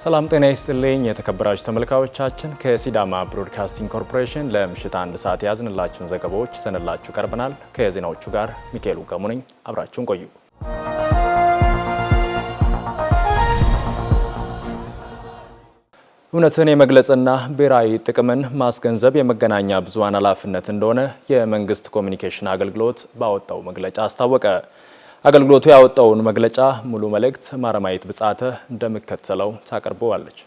ሰላም ጤና ይስጥልኝ የተከበራችሁ ተመልካቾቻችን ከሲዳማ ብሮድካስቲንግ ኮርፖሬሽን ለምሽት 1 ሰዓት ያዝንላችሁን ዘገባዎች ሰነላችሁ ቀርበናል። ከዜናዎቹ ጋር ሚካኤል ውቀሙ ነኝ። አብራችሁን ቆዩ። እውነትን የመግለጽና ብሔራዊ ጥቅምን ማስገንዘብ የመገናኛ ብዙሃን ኃላፊነት እንደሆነ የመንግስት ኮሚኒኬሽን አገልግሎት ባወጣው መግለጫ አስታወቀ። አገልግሎቱ ያወጣውን መግለጫ ሙሉ መልእክት ማረማይት ብጻተ እንደሚከተለው ታቀርበዋለች።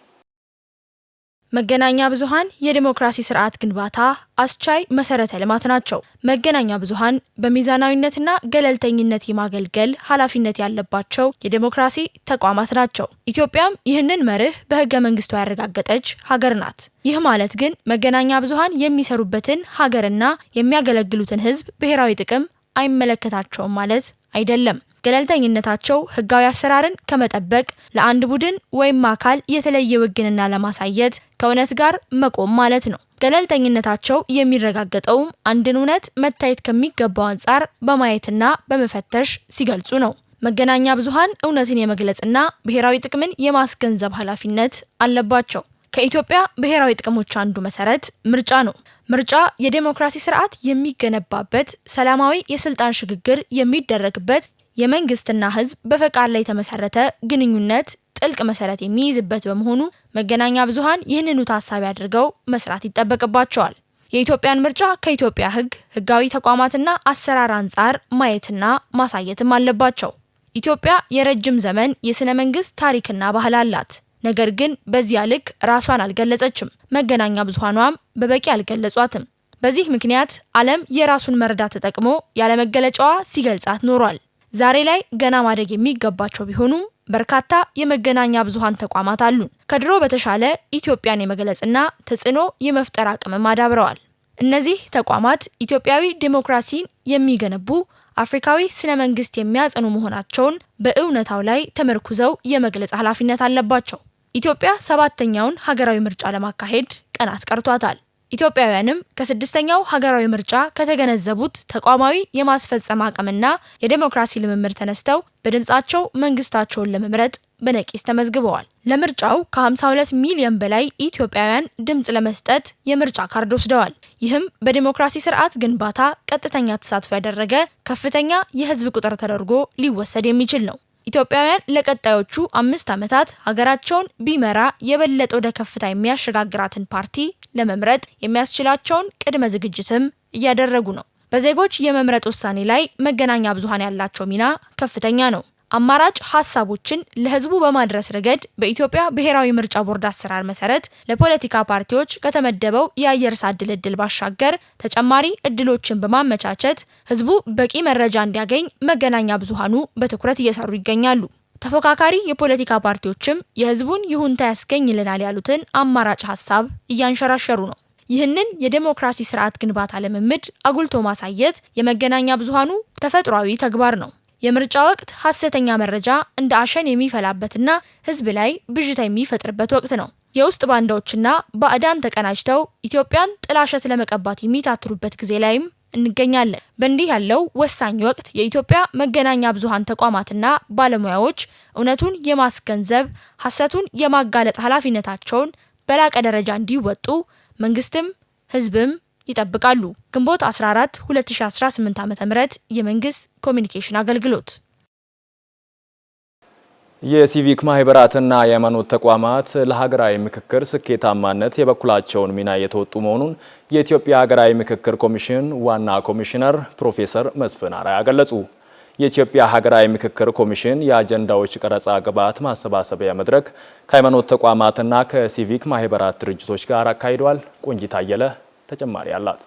መገናኛ ብዙሃን የዲሞክራሲ ስርዓት ግንባታ አስቻይ መሰረተ ልማት ናቸው። መገናኛ ብዙሃን በሚዛናዊነትና ገለልተኝነት የማገልገል ኃላፊነት ያለባቸው የዲሞክራሲ ተቋማት ናቸው። ኢትዮጵያም ይህንን መርህ በህገ መንግስቷ ያረጋገጠች ሀገር ናት። ይህ ማለት ግን መገናኛ ብዙሃን የሚሰሩበትን ሀገርና የሚያገለግሉትን ህዝብ ብሔራዊ ጥቅም አይመለከታቸውም ማለት አይደለም። ገለልተኝነታቸው ህጋዊ አሰራርን ከመጠበቅ ለአንድ ቡድን ወይም አካል የተለየ ውግንና ለማሳየት ከእውነት ጋር መቆም ማለት ነው። ገለልተኝነታቸው የሚረጋገጠውም አንድን እውነት መታየት ከሚገባው አንጻር በማየትና በመፈተሽ ሲገልጹ ነው። መገናኛ ብዙሃን እውነትን የመግለጽና ብሔራዊ ጥቅምን የማስገንዘብ ኃላፊነት አለባቸው። ከኢትዮጵያ ብሔራዊ ጥቅሞች አንዱ መሰረት ምርጫ ነው። ምርጫ የዲሞክራሲ ስርዓት የሚገነባበት፣ ሰላማዊ የስልጣን ሽግግር የሚደረግበት፣ የመንግስትና ህዝብ በፈቃድ ላይ የተመሰረተ ግንኙነት ጥልቅ መሰረት የሚይዝበት በመሆኑ መገናኛ ብዙሃን ይህንኑ ታሳቢ አድርገው መስራት ይጠበቅባቸዋል። የኢትዮጵያን ምርጫ ከኢትዮጵያ ህጋዊ ተቋማትና አሰራር አንጻር ማየትና ማሳየትም አለባቸው። ኢትዮጵያ የረጅም ዘመን የስነ መንግስት ታሪክና ባህል አላት። ነገር ግን በዚያ ልክ ራሷን አልገለጸችም። መገናኛ ብዙሃኗም በበቂ አልገለጿትም። በዚህ ምክንያት ዓለም የራሱን መረዳት ተጠቅሞ ያለመገለጫዋ ሲገልጻት ኖሯል። ዛሬ ላይ ገና ማደግ የሚገባቸው ቢሆኑም በርካታ የመገናኛ ብዙሃን ተቋማት አሉን። ከድሮ በተሻለ ኢትዮጵያን የመግለጽና ተጽዕኖ የመፍጠር አቅምም አዳብረዋል። እነዚህ ተቋማት ኢትዮጵያዊ ዲሞክራሲን የሚገነቡ፣ አፍሪካዊ ስነ መንግስት የሚያጸኑ መሆናቸውን በእውነታው ላይ ተመርኩዘው የመግለጽ ኃላፊነት አለባቸው። ኢትዮጵያ 7ኛውን ሀገራዊ ምርጫ ለማካሄድ ቀናት ቀርቷታል። ኢትዮጵያውያንም ከ6ኛው ሀገራዊ ምርጫ ከተገነዘቡት ተቋማዊ የማስፈጸም አቅምና የዲሞክራሲ ልምምድ ተነስተው በድምጻቸው መንግስታቸውን ለመምረጥ በነቂስ ተመዝግበዋል። ለምርጫው ከ52 ሚሊዮን በላይ ኢትዮጵያውያን ድምጽ ለመስጠት የምርጫ ካርድ ወስደዋል። ይህም በዲሞክራሲ ስርዓት ግንባታ ቀጥተኛ ተሳትፎ ያደረገ ከፍተኛ የህዝብ ቁጥር ተደርጎ ሊወሰድ የሚችል ነው። ኢትዮጵያውያን ለቀጣዮቹ 5 ዓመታት ሀገራቸውን ቢመራ የበለጠ ወደ ከፍታ የሚያሸጋግራትን ፓርቲ ለመምረጥ የሚያስችላቸውን ቅድመ ዝግጅትም እያደረጉ ነው። በዜጎች የመምረጥ ውሳኔ ላይ መገናኛ ብዙሃን ያላቸው ሚና ከፍተኛ ነው። አማራጭ ሀሳቦችን ለህዝቡ በማድረስ ረገድ በኢትዮጵያ ብሔራዊ ምርጫ ቦርድ አሰራር መሰረት ለፖለቲካ ፓርቲዎች ከተመደበው የአየር ሰዓት ድልድል ባሻገር ተጨማሪ እድሎችን በማመቻቸት ህዝቡ በቂ መረጃ እንዲያገኝ መገናኛ ብዙሃኑ በትኩረት እየሰሩ ይገኛሉ። ተፎካካሪ የፖለቲካ ፓርቲዎችም የህዝቡን ይሁንታ ያስገኝልናል ያሉትን አማራጭ ሀሳብ እያንሸራሸሩ ነው። ይህንን የዲሞክራሲ ስርዓት ግንባታ ልምምድ አጉልቶ ማሳየት የመገናኛ ብዙሃኑ ተፈጥሯዊ ተግባር ነው። የምርጫ ወቅት ሐሰተኛ መረጃ እንደ አሸን የሚፈላበትና ህዝብ ላይ ብዥታ የሚፈጥርበት ወቅት ነው። የውስጥ ባንዳዎችና ባዕዳን ተቀናጅተው ኢትዮጵያን ጥላሸት ለመቀባት የሚታትሩበት ጊዜ ላይም እንገኛለን። በእንዲህ ያለው ወሳኝ ወቅት የኢትዮጵያ መገናኛ ብዙሃን ተቋማትና ባለሙያዎች እውነቱን የማስገንዘብ፣ ሐሰቱን የማጋለጥ ኃላፊነታቸውን በላቀ ደረጃ እንዲወጡ መንግስትም ህዝብም ይጠብቃሉ። ግንቦት 14 2018 ዓ.ም የመንግስት ኮሚኒኬሽን አገልግሎት። የሲቪክ ማህበራትና የሃይማኖት ተቋማት ለሀገራዊ ምክክር ስኬታማነት የበኩላቸውን ሚና እየተወጡ መሆኑን የኢትዮጵያ ሀገራዊ ምክክር ኮሚሽን ዋና ኮሚሽነር ፕሮፌሰር መስፍን አርአያ ገለጹ። የኢትዮጵያ ሀገራዊ ምክክር ኮሚሽን የአጀንዳዎች ቀረጻ ግብዓት ማሰባሰቢያ መድረክ ከሃይማኖት ተቋማትና ከሲቪክ ማህበራት ድርጅቶች ጋር አካሂዷል። ቆንጂት አየለ ተጨማሪ አላት።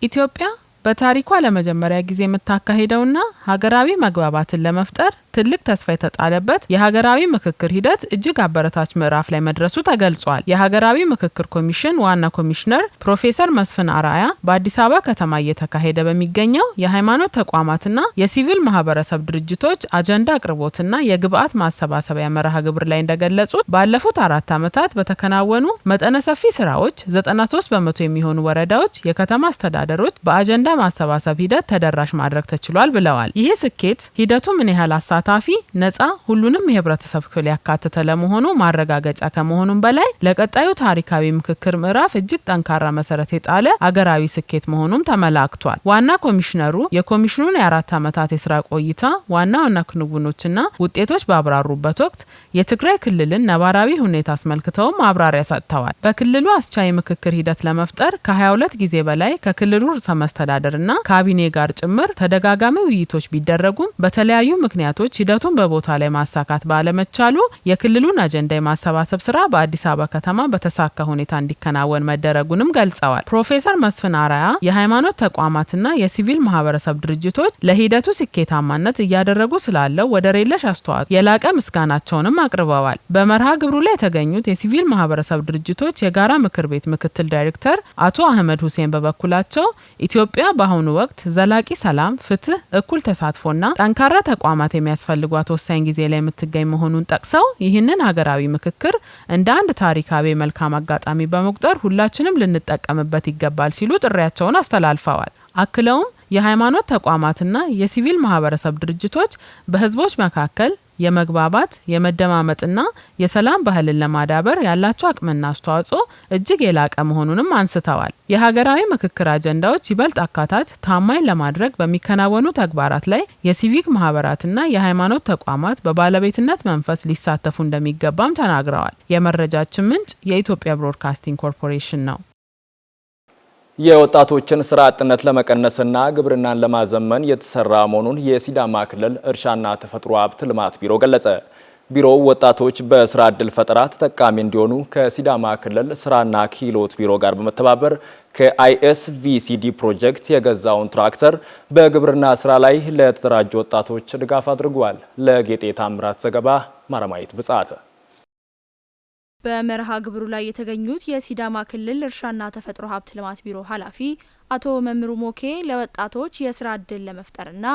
ኢትዮጵያ በታሪኳ ለመጀመሪያ ጊዜ የምታካሂደውና ሀገራዊ መግባባትን ለመፍጠር ትልቅ ተስፋ የተጣለበት የሀገራዊ ምክክር ሂደት እጅግ አበረታች ምዕራፍ ላይ መድረሱ ተገልጿል። የሀገራዊ ምክክር ኮሚሽን ዋና ኮሚሽነር ፕሮፌሰር መስፍን አርአያ በአዲስ አበባ ከተማ እየተካሄደ በሚገኘው የሃይማኖት ተቋማትና የሲቪል ማህበረሰብ ድርጅቶች አጀንዳ አቅርቦትና የግብዓት ማሰባሰቢያ መርሃ ግብር ላይ እንደገለጹት ባለፉት 4 ዓመታት በተከናወኑ መጠነ ሰፊ ስራዎች 93% የሚሆኑ ወረዳዎች፣ የከተማ አስተዳደሮች በአጀንዳ ማሰባሰብ ሂደት ተደራሽ ማድረግ ተችሏል ብለዋል። ይህ ስኬት ሂደቱ ምን ያህል አሳታፊ፣ ነጻ፣ ሁሉንም የህብረተሰብ ክፍል ያካተተ ለመሆኑ ማረጋገጫ ከመሆኑም በላይ ለቀጣዩ ታሪካዊ ምክክር ምዕራፍ እጅግ ጠንካራ መሰረት የጣለ አገራዊ ስኬት መሆኑም ተመላክቷል። ዋና ኮሚሽነሩ የኮሚሽኑን የ4 ዓመታት የስራ ቆይታ ዋና ክንውኖችና ውጤቶች ባብራሩበት ወቅት የትግራይ ክልልን ነባራዊ ሁኔታ አስመልክተው ማብራሪያ ሰጥተዋል። በክልሉ አስቻይ ምክክር ሂደት ለመፍጠር ከ22 ጊዜ በላይ ከክልሉ ርዕሰ መስተዳድርና ካቢኔ ጋር ጭምር ተደጋጋሚ ውይይቶች ቢደረጉም በተለያዩ ምክንያቶች ሂደቱን በቦታ ላይ ማሳካት ባለመቻሉ የክልሉን አጀንዳ የማሰባሰብ ስራ በአዲስ አበባ ከተማ በተሳካ ሁኔታ እንዲከናወን መደረጉንም ገልጸዋል። ፕሮፌሰር መስፍን አራያ የሃይማኖት ተቋማትና የሲቪል ማህበረሰብ ድርጅቶች ለሂደቱ ስኬታማነት እያደረጉ ስላለው ወደር የለሽ አስተዋጽኦ የላቀ ምስጋናቸውንም አቅርበዋል። በመርሃ ግብሩ ላይ የተገኙት የሲቪል ማህበረሰብ ድርጅቶች የጋራ ምክር ቤት ምክትል ዳይሬክተር አቶ አህመድ ሁሴን በበኩላቸው ኢትዮጵያ በአሁኑ ወቅት ዘላቂ ሰላም፣ ፍትህ፣ እኩል ተሳትፎና ጠንካራ ተቋማት የሚያስፈልጓት ወሳኝ ጊዜ ላይ የምትገኝ መሆኑን ጠቅሰው ይህንን ሀገራዊ ምክክር እንደ አንድ ታሪካዊ መልካም አጋጣሚ በመቁጠር ሁላችንም ልንጠቀምበት ይገባል ሲሉ ጥሪያቸውን አስተላልፈዋል። አክለውም የሃይማኖት ተቋማትና የሲቪል ማህበረሰብ ድርጅቶች በህዝቦች መካከል የመግባባት የመደማመጥና የሰላም ባህልን ለማዳበር ያላቸው አቅምና አስተዋጽኦ እጅግ የላቀ መሆኑንም አንስተዋል። የሀገራዊ ምክክር አጀንዳዎች ይበልጥ አካታች፣ ታማኝ ለማድረግ በሚከናወኑ ተግባራት ላይ የሲቪክ ማህበራትና የሃይማኖት ተቋማት በባለቤትነት መንፈስ ሊሳተፉ እንደሚገባም ተናግረዋል። የመረጃችን ምንጭ የኢትዮጵያ ብሮድካስቲንግ ኮርፖሬሽን ነው። የወጣቶችን ስራ አጥነት ለመቀነስና ግብርናን ለማዘመን የተሰራ መሆኑን የሲዳማ ክልል እርሻና ተፈጥሮ ሀብት ልማት ቢሮ ገለጸ። ቢሮው ወጣቶች በስራ ዕድል ፈጠራ ተጠቃሚ እንዲሆኑ ከሲዳማ ክልል ስራና ክህሎት ቢሮ ጋር በመተባበር ከአይኤስቪሲዲ ፕሮጀክት የገዛውን ትራክተር በግብርና ስራ ላይ ለተደራጁ ወጣቶች ድጋፍ አድርጓል። ለጌጤ ታምራት ዘገባ ማረማየት ብጻተ። በመርሃ ግብሩ ላይ የተገኙት የሲዳማ ክልል እርሻና ተፈጥሮ ሀብት ልማት ቢሮ ኃላፊ አቶ መምሩ ሞኬ ለወጣቶች የስራ ዕድል ለመፍጠርና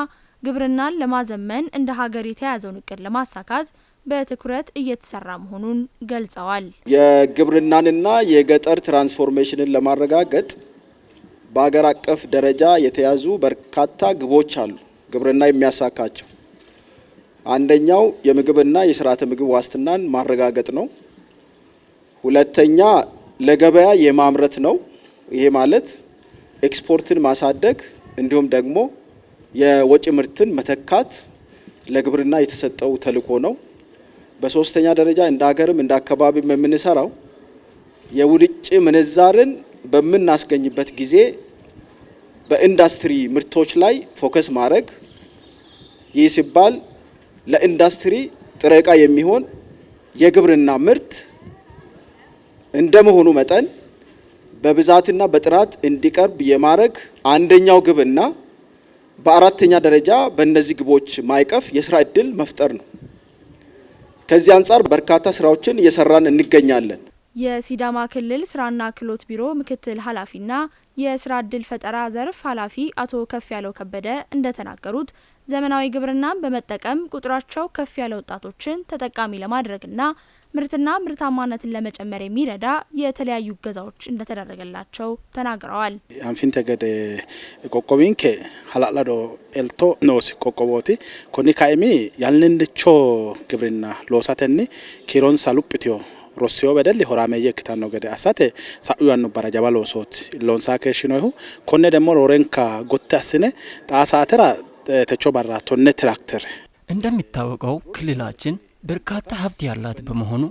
ግብርናን ለማዘመን እንደ ሀገር የተያዘውን እቅድ ለማሳካት በትኩረት እየተሰራ መሆኑን ገልጸዋል። የግብርናንና የገጠር ትራንስፎርሜሽንን ለማረጋገጥ በአገር አቀፍ ደረጃ የተያዙ በርካታ ግቦች አሉ። ግብርና የሚያሳካቸው አንደኛው የምግብና የስርዓተ ምግብ ዋስትናን ማረጋገጥ ነው። ሁለተኛ ለገበያ የማምረት ነው። ይሄ ማለት ኤክስፖርትን ማሳደግ እንዲሁም ደግሞ የወጪ ምርትን መተካት ለግብርና የተሰጠው ተልዕኮ ነው። በሶስተኛ ደረጃ እንደ ሀገርም እንደ አካባቢም የምንሰራው የውጭ ምንዛርን በምናስገኝበት ጊዜ በኢንዱስትሪ ምርቶች ላይ ፎከስ ማድረግ። ይህ ሲባል ለኢንዱስትሪ ጥሬ ዕቃ የሚሆን የግብርና ምርት እንደመሆኑ መጠን በብዛትና በጥራት እንዲቀርብ የማድረግ አንደኛው ግብና በአራተኛ ደረጃ በእነዚህ ግቦች ማይቀፍ የስራ ዕድል መፍጠር ነው። ከዚህ አንጻር በርካታ ስራዎችን እየሰራን እንገኛለን። የሲዳማ ክልል ስራና ክህሎት ቢሮ ምክትል ኃላፊና የስራ ዕድል ፈጠራ ዘርፍ ኃላፊ አቶ ከፍያለው ከበደ እንደተናገሩት ዘመናዊ ግብርናን በመጠቀም ቁጥራቸው ከፍ ያለ ወጣቶችን ተጠቃሚ ለማድረግና ምርትና ምርታማነትን ለመጨመር የሚረዳ የተለያዩ እገዛዎች እንደተደረገላቸው ተናግረዋል። አንፊን ተገደ ቆቆቢንከ ሀላላዶ ኤልቶ ኖስ ቆቆቦቲ ኮኒ ካይሚ ያልንንቾ ግብርና ሎሳተኒ ኪሮን ሳሉፕቲዮ ሮሲዮ በደል ሆራሜየ ክታን ነው ገደ አሳተ ሳኡያን ነው ባራጃባ ሎሶት ሎንሳ ከሽኖሁ ኮነ ደሞ ሮሬንካ ጎታስነ ጣሳተራ ተቾ ባራ ቶነ ትራክተር እንደሚታወቀው ክልላችን በርካታ ሀብት ያላት በመሆኑ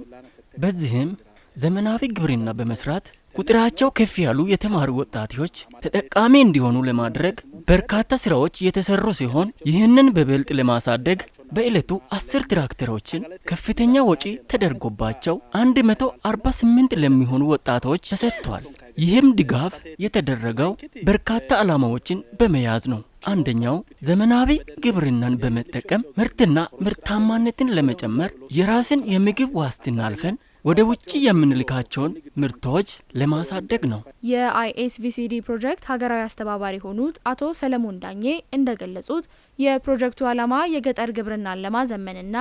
በዚህም ዘመናዊ ግብርና በመስራት ቁጥራቸው ከፍ ያሉ የተማሩ ወጣቶች ተጠቃሚ እንዲሆኑ ለማድረግ በርካታ ስራዎች የተሰሩ ሲሆን ይህንን በበልጥ ለማሳደግ በእለቱ 10 ትራክተሮችን ከፍተኛ ወጪ ተደርጎባቸው 148 ለሚሆኑ ወጣቶች ተሰጥቷል። ይህም ድጋፍ የተደረገው በርካታ ዓላማዎችን በመያዝ ነው። አንደኛው ዘመናዊ ግብርናን በመጠቀም ምርትና ምርታማነትን ለመጨመር የራስን የምግብ ዋስትና አልፈን ወደ ውጪ የምንልካቸውን ምርቶች ለማሳደግ ነው። የአይኤስቪሲዲ ፕሮጀክት ሀገራዊ አስተባባሪ የሆኑት አቶ ሰለሞን ዳኜ እንደገለጹት የፕሮጀክቱ ዓላማ የገጠር ግብርናን ለማዘመንና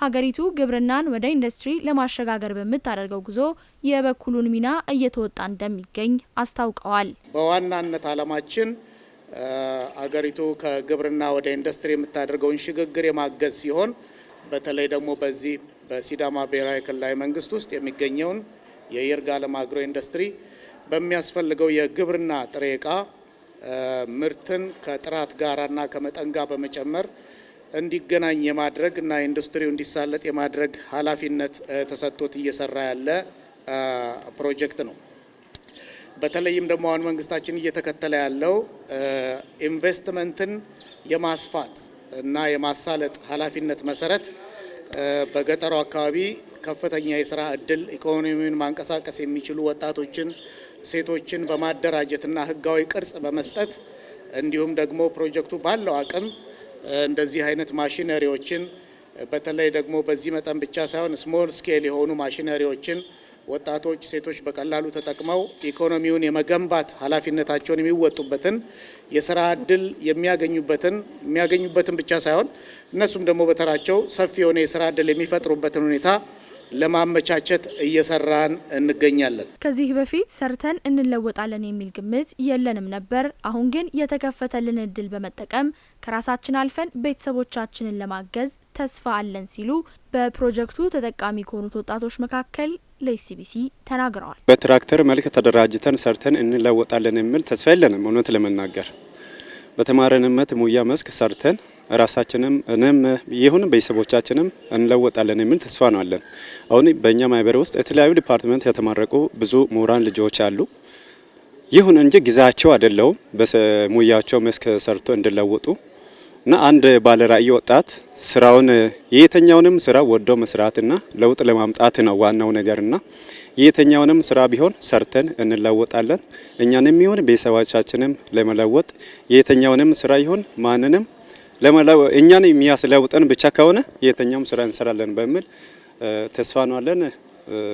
ሀገሪቱ ግብርናን ወደ ኢንዱስትሪ ለማሸጋገር በምታደርገው ጉዞ የበኩሉን ሚና እየተወጣ እንደሚገኝ አስታውቀዋል። በዋናነት ዓላማችን አገሪቱ ከግብርና ወደ ኢንዱስትሪ የምታደርገውን ሽግግር የማገዝ ሲሆን በተለይ ደግሞ በዚህ በሲዳማ ብሔራዊ ክልላዊ መንግስት ውስጥ የሚገኘውን የይርጋለም አግሮ ኢንዱስትሪ በሚያስፈልገው የግብርና ጥሬ ዕቃ ምርትን ከጥራት ጋራና ከመጠን ጋር በመጨመር እንዲገናኝ የማድረግ እና ኢንዱስትሪው እንዲሳለጥ የማድረግ ኃላፊነት ተሰጥቶት እየሰራ ያለ ፕሮጀክት ነው። በተለይም ደግሞ አሁን መንግስታችን እየተከተለ ያለው ኢንቨስትመንትን የማስፋት እና የማሳለጥ ኃላፊነት መሰረት በገጠሩ አካባቢ ከፍተኛ የስራ እድል ኢኮኖሚውን ማንቀሳቀስ የሚችሉ ወጣቶችን፣ ሴቶችን በማደራጀትና ህጋዊ ቅርጽ በመስጠት እንዲሁም ደግሞ ፕሮጀክቱ ባለው አቅም እንደዚህ አይነት ማሽነሪዎችን በተለይ ደግሞ በዚህ መጠን ብቻ ሳይሆን ስሞል ስኬል የሆኑ ማሽነሪዎችን ወጣቶች፣ ሴቶች በቀላሉ ተጠቅመው ኢኮኖሚውን የመገንባት ኃላፊነታቸውን የሚወጡበትን የስራ እድል የሚያገኙበትን ብቻ ሳይሆን እነሱም ደግሞ በተራቸው ሰፊ የሆነ የስራ እድል የሚፈጥሩበትን ሁኔታ ለማመቻቸት እየሰራን እንገኛለን። ከዚህ በፊት ሰርተን እንለወጣለን የሚል ግምት የለንም ነበር። አሁን ግን የተከፈተልን እድል በመጠቀም ከራሳችን አልፈን ቤተሰቦቻችንን ለማገዝ ተስፋ አለን ሲሉ በፕሮጀክቱ ተጠቃሚ ከሆኑት ወጣቶች መካከል ለኢሲቢሲ ተናግረዋል። በትራክተር መልክ ተደራጅተን ሰርተን እንለወጣለን የሚል ተስፋ የለንም። እውነት ለመናገር በተማረንበት ሙያ መስክ ሰርተን ራሳችንም እኔም ይሁን ቤተሰቦቻችንም እንለወጣለን የሚል ተስፋ ነው አለን። አሁን በእኛ ማህበር ውስጥ የተለያዩ ዲፓርትመንት የተመረቁ ብዙ ምሁራን ልጆች አሉ። ይሁን እንጂ ጊዜያቸው አይደለም በሙያቸው መስክ ሰርቶ እንዲለወጡ እና አንድ ባለራዕይ ወጣት ስራውን የየትኛውንም ስራ ወዶ መስራትና ለውጥ ለማምጣት ነው ዋናው ነገርና የየትኛውንም ስራ ቢሆን ሰርተን እንለወጣለን። እኛንም ይሁን ቤተሰቦቻችንም ለመለወጥ የየትኛውንም ስራ ይሁን ማንንም እኛን የሚያስለውጠን ብቻ ከሆነ የትኛውም ስራ እንሰራለን በሚል ተስፋ ነው አለን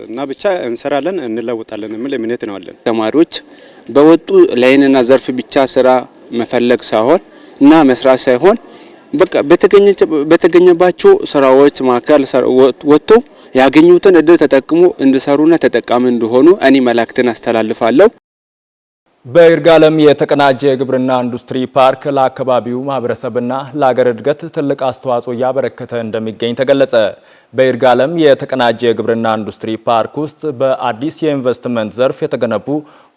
እና ብቻ እንሰራለን እንለውጣለን የሚል እምነት ነው አለን። ተማሪዎች በወጡ ላይንና ዘርፍ ብቻ ስራ መፈለግ ሳይሆን እና መስራት ሳይሆን በቃ በተገኘባቸው ስራዎች ማከል ወጥቶ ያገኙትን እድል ተጠቅሞ እንዲሰሩና ተጠቃሚ እንዲሆኑ እኔ መልእክትን አስተላልፋለሁ። በይርጋለም የተቀናጀ የግብርና ኢንዱስትሪ ፓርክ ለአካባቢው ማህበረሰብና ለሀገር እድገት ትልቅ አስተዋጽኦ እያበረከተ እንደሚገኝ ተገለጸ። በይርጋለም የተቀናጀ የግብርና ኢንዱስትሪ ፓርክ ውስጥ በአዲስ የኢንቨስትመንት ዘርፍ የተገነቡ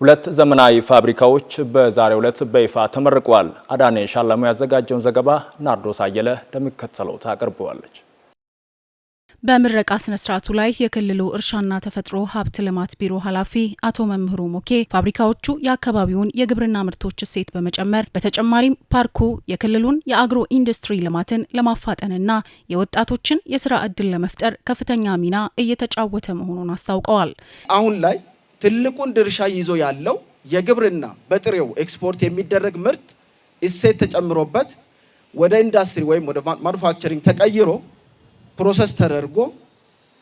2 ዘመናዊ ፋብሪካዎች በዛሬው ዕለት በይፋ ተመርቀዋል። አዳኔ ሻለሙ ያዘጋጀውን ዘገባ ናርዶስ አየለ እንደሚከተለው ታቀርበዋለች። በምረቃ ስነ ስርዓቱ ላይ የክልሉ እርሻና ተፈጥሮ ሀብት ልማት ቢሮ ኃላፊ አቶ መምህሩ ሞኬ ፋብሪካዎቹ የአካባቢውን የግብርና ምርቶች እሴት በመጨመር በተጨማሪም ፓርኩ የክልሉን የአግሮ ኢንዱስትሪ ልማትን ለማፋጠንና የወጣቶችን የስራ እድል ለመፍጠር ከፍተኛ ሚና እየተጫወተ መሆኑን አስታውቀዋል። አሁን ላይ ትልቁን ድርሻ ይዞ ያለው የግብርና በጥሬው ኤክስፖርት የሚደረግ ምርት እሴት ተጨምሮበት ወደ ኢንዱስትሪ ወይም ወደ ማኑፋክቸሪንግ ተቀይሮ ፕሮሰስ ተደርጎ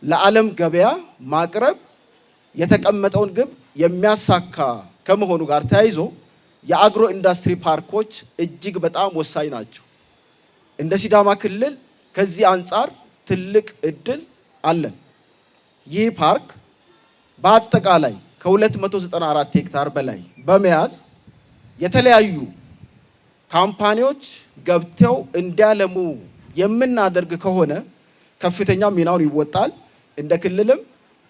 ለዓለም ገበያ ማቅረብ የተቀመጠውን ግብ የሚያሳካ ከመሆኑ ጋር ተያይዞ የአግሮ ኢንዱስትሪ ፓርኮች እጅግ በጣም ወሳኝ ናቸው። እንደ ሲዳማ ክልል ከዚህ አንጻር ትልቅ እድል አለን። ይህ ፓርክ በአጠቃላይ ከ294 ሄክታር በላይ በመያዝ የተለያዩ ካምፓኒዎች ገብተው እንዲያለሙ የምናደርግ ከሆነ ከፍተኛ ሚናውን ይወጣል። እንደ ክልልም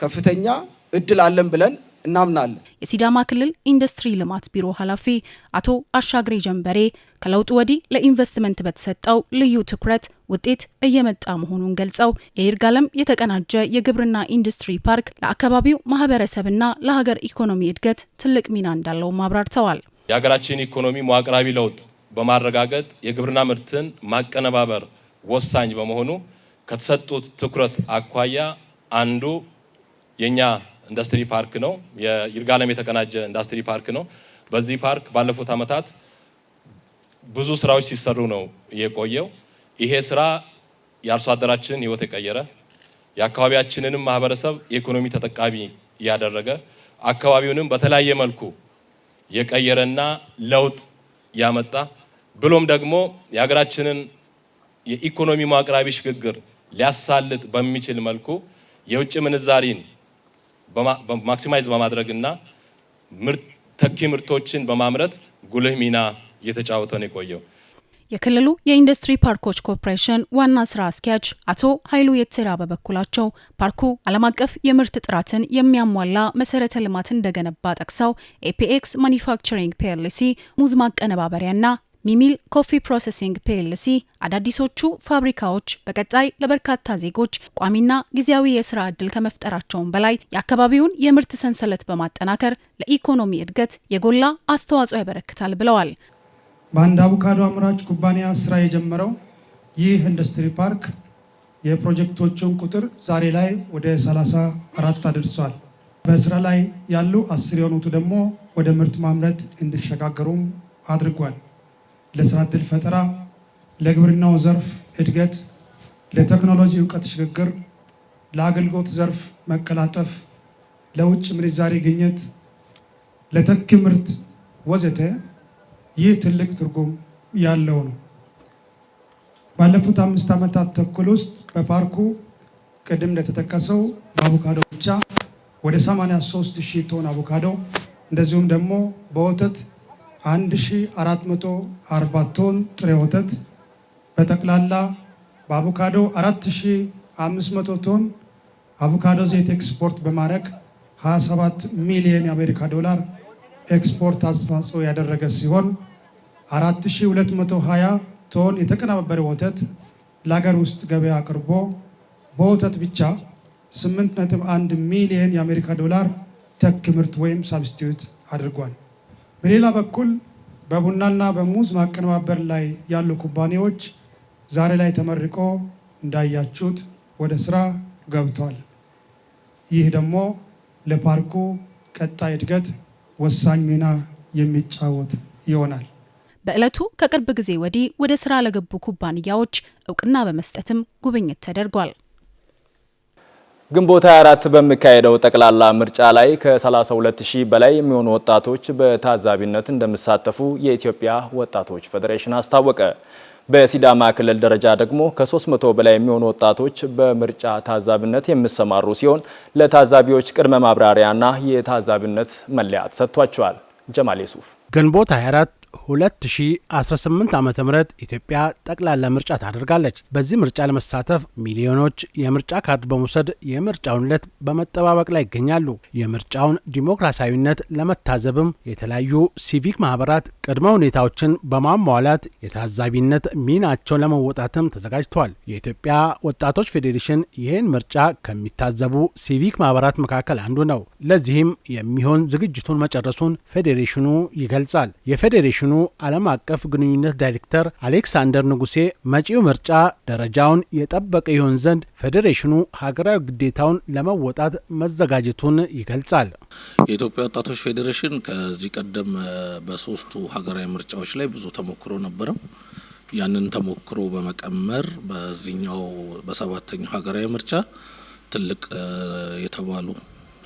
ከፍተኛ እድል አለን ብለን እናምናለን። የሲዳማ ክልል ኢንዱስትሪ ልማት ቢሮ ኃላፊ አቶ አሻግሬ ጀንበሬ ከለውጡ ወዲህ ለኢንቨስትመንት በተሰጠው ልዩ ትኩረት ውጤት እየመጣ መሆኑን ገልጸው የይርጋለም የተቀናጀ የግብርና ኢንዱስትሪ ፓርክ ለአካባቢው ማህበረሰብና ለሀገር ኢኮኖሚ እድገት ትልቅ ሚና እንዳለው አብራርተዋል። የሀገራችን ኢኮኖሚ መዋቅራዊ ለውጥ በማረጋገጥ የግብርና ምርትን ማቀነባበር ወሳኝ በመሆኑ ከተሰጡት ትኩረት አኳያ አንዱ የኛ ኢንዱስትሪ ፓርክ ነው። የይርጋለም የተቀናጀ ኢንዱስትሪ ፓርክ ነው። በዚህ ፓርክ ባለፉት ዓመታት ብዙ ስራዎች ሲሰሩ ነው የቆየው። ይሄ ስራ የአርሶ አደራችንን ህይወት የቀየረ የአካባቢያችንንም ማህበረሰብ የኢኮኖሚ ተጠቃሚ ያደረገ አካባቢውንም በተለያየ መልኩ የቀየረና ለውጥ ያመጣ ብሎም ደግሞ የሀገራችንን የኢኮኖሚ መዋቅራዊ ሽግግር ሊያሳልጥ በሚችል መልኩ የውጭ ምንዛሪን ማክሲማይዝ በማድረግና ተኪ ምርቶችን በማምረት ጉልህ ሚና እየተጫወተ ነው የቆየው። የክልሉ የኢንዱስትሪ ፓርኮች ኮርፖሬሽን ዋና ስራ አስኪያጅ አቶ ኃይሉ የትራ በበኩላቸው ፓርኩ ዓለም አቀፍ የምርት ጥራትን የሚያሟላ መሰረተ ልማት እንደገነባ ጠቅሰው ኤፒኤክስ ማኒፋክቸሪንግ ፒኤልሲ ሙዝ ማቀነባበሪያና ሚሚል ኮፊ ፕሮሰሲንግ ፒኤልሲ አዳዲሶቹ ፋብሪካዎች በቀጣይ ለበርካታ ዜጎች ቋሚና ጊዜያዊ የስራ ዕድል ከመፍጠራቸውም በላይ የአካባቢውን የምርት ሰንሰለት በማጠናከር ለኢኮኖሚ እድገት የጎላ አስተዋጽኦ ያበረክታል ብለዋል። በአንድ አቮካዶ አምራች ኩባንያ ስራ የጀመረው ይህ ኢንዱስትሪ ፓርክ የፕሮጀክቶቹን ቁጥር ዛሬ ላይ ወደ 34 አድርሷል። በስራ ላይ ያሉ 10 የሆኑት ደግሞ ወደ ምርት ማምረት እንዲሸጋገሩም አድርጓል። ለስራ ዕድል ፈጠራ፣ ለግብርናው ዘርፍ እድገት፣ ለቴክኖሎጂ እውቀት ሽግግር፣ ለአገልግሎት ዘርፍ መቀላጠፍ፣ ለውጭ ምንዛሪ ግኝት፣ ለተኪ ምርት ወዘተ ይህ ትልቅ ትርጉም ያለው ነው። ባለፉት 5 ዓመታት ተኩል ውስጥ በፓርኩ ቅድም እንደተጠቀሰው በአቮካዶ ብቻ ወደ 83,000 ቶን አቮካዶ እንደዚሁም ደግሞ በወተት 1440 ቶን ጥሬ ወተት በጠቅላላ በአቮካዶ 4500 ቶን አቮካዶ ዘይት ኤክስፖርት በማድረግ 27 ሚሊዮን የአሜሪካ ዶላር ኤክስፖርት አስተዋጽኦ ያደረገ ሲሆን 4220 ቶን የተቀነባበረ ወተት ለሀገር ውስጥ ገበያ አቅርቦ በወተት ብቻ 8.1 ሚሊዮን የአሜሪካ ዶላር ተኪ ምርት ወይም ሳብስቲዩት አድርጓል። በሌላ በኩል በቡናና በሙዝ ማቀነባበር ላይ ያሉ ኩባንያዎች ዛሬ ላይ ተመርቆ እንዳያችሁት ወደ ስራ ገብተዋል። ይህ ደግሞ ለፓርኩ ቀጣይ እድገት ወሳኝ ሚና የሚጫወት ይሆናል። በዕለቱ ከቅርብ ጊዜ ወዲህ ወደ ስራ ለገቡ ኩባንያዎች እውቅና በመስጠትም ጉብኝት ተደርጓል። ግንቦት 24 በሚካሄደው ጠቅላላ ምርጫ ላይ ከ32000 በላይ የሚሆኑ ወጣቶች በታዛቢነት እንደሚሳተፉ የኢትዮጵያ ወጣቶች ፌዴሬሽን አስታወቀ። በሲዳማ ክልል ደረጃ ደግሞ ከ300 በላይ የሚሆኑ ወጣቶች በምርጫ ታዛቢነት የሚሰማሩ ሲሆን ለታዛቢዎች ቅድመ ማብራሪያና የታዛቢነት መለያ ተሰጥቷቸዋል። ጀማል ዩሱፍ ግንቦት 24 2018 ዓመተ ምህረት ኢትዮጵያ ጠቅላላ ምርጫ ታደርጋለች። በዚህ ምርጫ ለመሳተፍ ሚሊዮኖች የምርጫ ካርድ በመውሰድ የምርጫውን ዕለት በመጠባበቅ ላይ ይገኛሉ። የምርጫውን ዲሞክራሲያዊነት ለመታዘብም የተለያዩ ሲቪክ ማህበራት ቅድመ ሁኔታዎችን በማሟላት የታዛቢነት ሚናቸውን ለመወጣትም ተዘጋጅተዋል። የኢትዮጵያ ወጣቶች ፌዴሬሽን ይህን ምርጫ ከሚታዘቡ ሲቪክ ማህበራት መካከል አንዱ ነው። ለዚህም የሚሆን ዝግጅቱን መጨረሱን ፌዴሬሽኑ ይገልጻል። የፌዴሬሽኑ ዓለም አቀፍ ግንኙነት ዳይሬክተር አሌክሳንደር ንጉሴ መጪው ምርጫ ደረጃውን የጠበቀ ይሆን ዘንድ ፌዴሬሽኑ ሀገራዊ ግዴታውን ለመወጣት መዘጋጀቱን ይገልጻል። የኢትዮጵያ ወጣቶች ፌዴሬሽን ከዚህ ቀደም በሶስቱ ሀገራዊ ምርጫዎች ላይ ብዙ ተሞክሮ ነበረው። ያንን ተሞክሮ በመቀመር በዚህኛው በሰባተኛው ሀገራዊ ምርጫ ትልቅ የተባሉ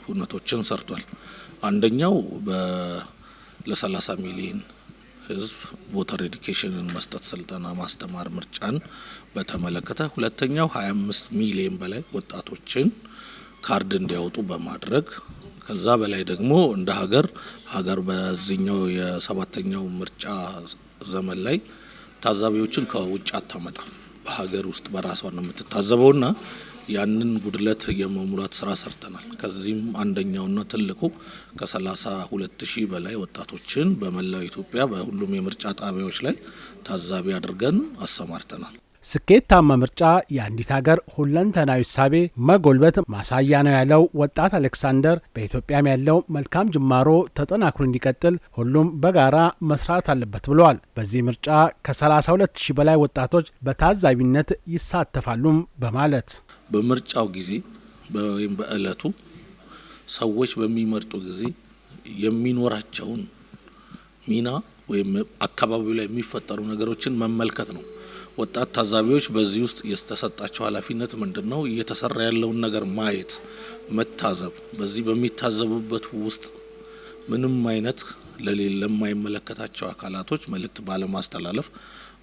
ሁነቶችን ሰርቷል። አንደኛው ለ30 ሚሊዮን ህዝብ ቮተር ኤዱኬሽንን መስጠት ስልጠና ማስተማር ምርጫን በተመለከተ፣ ሁለተኛው 25 ሚሊዮን በላይ ወጣቶችን ካርድ እንዲያወጡ በማድረግ ከዛ በላይ ደግሞ እንደ ሀገር በዚህኛው የሰባተኛው ምርጫ ዘመን ላይ ታዛቢዎችን ከውጭ አታመጣም። በሀገር ውስጥ በራሷ ነው የምትታዘበውና ያንን ጉድለት የመሙላት ስራ ሰርተናል። ከዚህም አንደኛውና ትልቁ ከ32000 በላይ ወጣቶችን በመላው ኢትዮጵያ በሁሉም የምርጫ ጣቢያዎች ላይ ታዛቢ አድርገን አሰማርተናል። ስኬታማ ምርጫ የአንዲት ሀገር ሁለንተናዊ እሳቤ መጎልበት ማሳያ ነው ያለው ወጣት አሌክሳንደር በኢትዮጵያም ያለው መልካም ጅማሮ ተጠናክሮ እንዲቀጥል ሁሉም በጋራ መስራት አለበት ብለዋል። በዚህ ምርጫ ከ32000 በላይ ወጣቶች በታዛቢነት ይሳተፋሉም በማለት በምርጫው ጊዜ ወይም በእለቱ ሰዎች በሚመርጡ ጊዜ የሚኖራቸውን ሚና ወይም አካባቢው ላይ የሚፈጠሩ ነገሮችን መመልከት ነው። ወጣት ታዛቢዎች በዚህ ውስጥ የተሰጣቸው ኃላፊነት ምንድነው? እየተሰራ ያለውን ነገር ማየት፣ መታዘብ። በዚህ በሚታዘቡበት ውስጥ ምንም አይነት ለማይመለከታቸው አካላቶች መልእክት ባለማስተላለፍ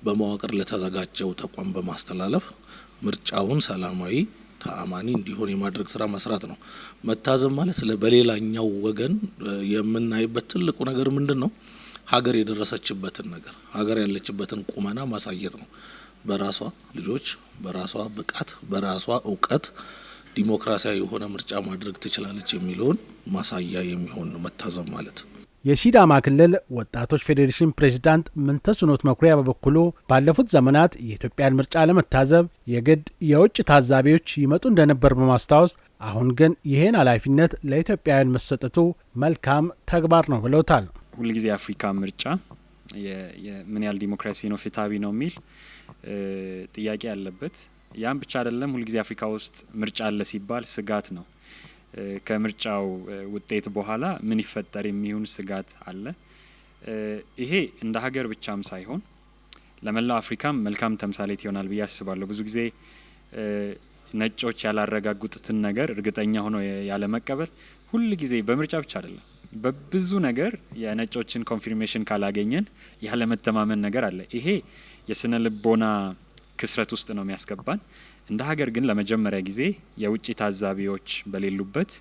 በመዋቅር ለተዘጋጀው ተቋም በማስተላለፍ ምርጫውን ሰላማዊ ተአማኒ እንዲሆን የማድረግ ስራ መስራት ነው። መታዘብ ማለት በሌላኛው ወገን የምናይበት ትልቁ ነገር ምንድነው? ሀገር የደረሰችበትን ነገር ሀገር ያለችበትን ቁመና ማሳየት ነው። በራሷ ልጆች በራሷ ብቃት በራሷ እውቀት ዲሞክራሲያዊ የሆነ ምርጫ ማድረግ ትችላለች የሚለውን ማሳያ የሚሆን ነው መታዘብ ማለት። የሲዳማ ክልል ወጣቶች ፌዴሬሽን ፕሬዝዳንት ምንተስኖት መኩሪያ በበኩሉ ባለፉት ዘመናት የኢትዮጵያን ምርጫ ለመታዘብ የግድ የውጭ ታዛቢዎች ይመጡ እንደነበር በማስታወስ አሁን ግን ይህን ኃላፊነት ለኢትዮጵያውያን መሰጠቱ መልካም ተግባር ነው ብለውታል። ሁልጊዜ የአፍሪካ ምርጫ ምን ያህል ዲሞክራሲ ነው ፍትሃዊ ነው የሚል ጥያቄ ያለበት። ያን ብቻ አይደለም፣ ሁልጊዜ አፍሪካ ውስጥ ምርጫ አለ ሲባል ስጋት ነው። ከምርጫው ውጤት በኋላ ምን ይፈጠር የሚሆን ስጋት አለ። ይሄ እንደ ሀገር ብቻም ሳይሆን ለመላው አፍሪካም መልካም ተምሳሌት ይሆናል ብዬ አስባለሁ። ብዙ ጊዜ ነጮች ያላረጋጉትን ነገር እርግጠኛ ሆኖ ያለ መቀበል ሁል ጊዜ በምርጫ ብቻ አይደለም፣ በብዙ ነገር የነጮችን ኮንፊርሜሽን ካላገኘን ያለ መተማመን ነገር አለ። ይሄ የስነ ልቦና ክስረት ውስጥ ነው የሚያስገባን። እንደ ሀገር ግን ለመጀመሪያ ጊዜ የውጭ ታዛቢዎች በሌሉበት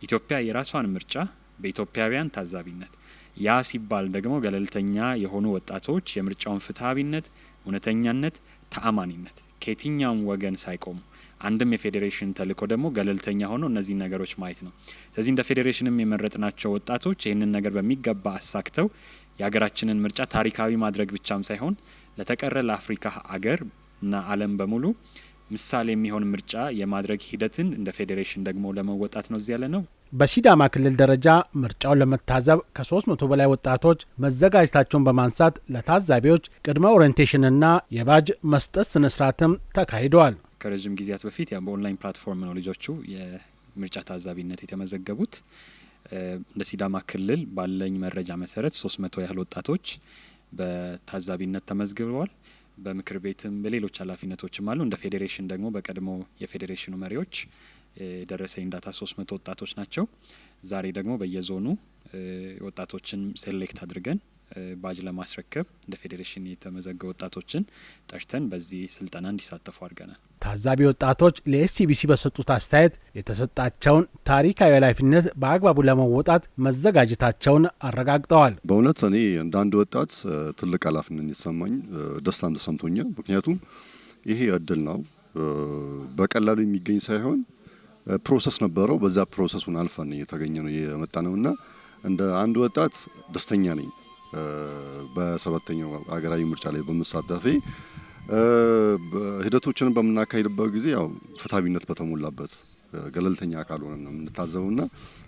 ኢትዮጵያ የራሷን ምርጫ በኢትዮጵያውያን ታዛቢነት፣ ያ ሲባል ደግሞ ገለልተኛ የሆኑ ወጣቶች የምርጫውን ፍትሃዊነት፣ እውነተኛነት፣ ተአማኒነት ከየትኛውም ወገን ሳይቆሙ አንድም የፌዴሬሽን ተልእኮ ደግሞ ገለልተኛ ሆኖ እነዚህ ነገሮች ማየት ነው። ስለዚህ እንደ ፌዴሬሽንም የመረጥናቸው ወጣቶች ይህንን ነገር በሚገባ አሳክተው የሀገራችንን ምርጫ ታሪካዊ ማድረግ ብቻም ሳይሆን ለተቀረ ለአፍሪካ አገር እና ዓለም በሙሉ ምሳሌ የሚሆን ምርጫ የማድረግ ሂደትን እንደ ፌዴሬሽን ደግሞ ለመወጣት ነው እዚህ ያለ ነው። በሲዳማ ክልል ደረጃ ምርጫውን ለመታዘብ ከ300 በላይ ወጣቶች መዘጋጀታቸውን በማንሳት ለታዛቢዎች ቅድመ ኦሪየንቴሽንና የባጅ መስጠት ስነስርዓትም ተካሂደዋል። ከረጅም ጊዜያት በፊት በኦንላይን ፕላትፎርም ነው ልጆቹ የምርጫ ታዛቢነት የተመዘገቡት። እንደ ሲዳማ ክልል ባለኝ መረጃ መሰረት 300 ያህል ወጣቶች በታዛቢነት ተመዝግበዋል። በምክር ቤትም በሌሎች ኃላፊነቶችም አሉ። እንደ ፌዴሬሽን ደግሞ በቀድሞ የፌዴሬሽኑ መሪዎች የደረሰኝ ዳታ 300 ወጣቶች ናቸው። ዛሬ ደግሞ በየዞኑ ወጣቶችን ሴሌክት አድርገን ባጅ ለማስረከብ እንደ ፌዴሬሽን የተመዘገቡ ወጣቶችን ጠርተን በዚህ ስልጠና እንዲሳተፉ አድርገናል። ታዛቢ ወጣቶች ለኤስቲቢሲ በሰጡት አስተያየት የተሰጣቸውን ታሪካዊ ኃላፊነት በአግባቡ ለመወጣት መዘጋጀታቸውን አረጋግጠዋል። በእውነት እኔ እንደ አንድ ወጣት ትልቅ ኃላፊነት የተሰማኝ ደስታም ተሰምቶኛል። ምክንያቱም ይሄ እድል ነው፣ በቀላሉ የሚገኝ ሳይሆን ፕሮሰስ ነበረው። በዛ ፕሮሰሱን አልፈን የተገኘ ነው የመጣ ነውና እንደ አንድ ወጣት ደስተኛ ነኝ። በሰባተኛው ሀገራዊ ምርጫ ላይ በመሳተፌ ሂደቶችን በምናካሂድበት ጊዜ ያው ፍትሃዊነት በተሞላበት ገለልተኛ አካል ሆነን ነው የምንታዘበውና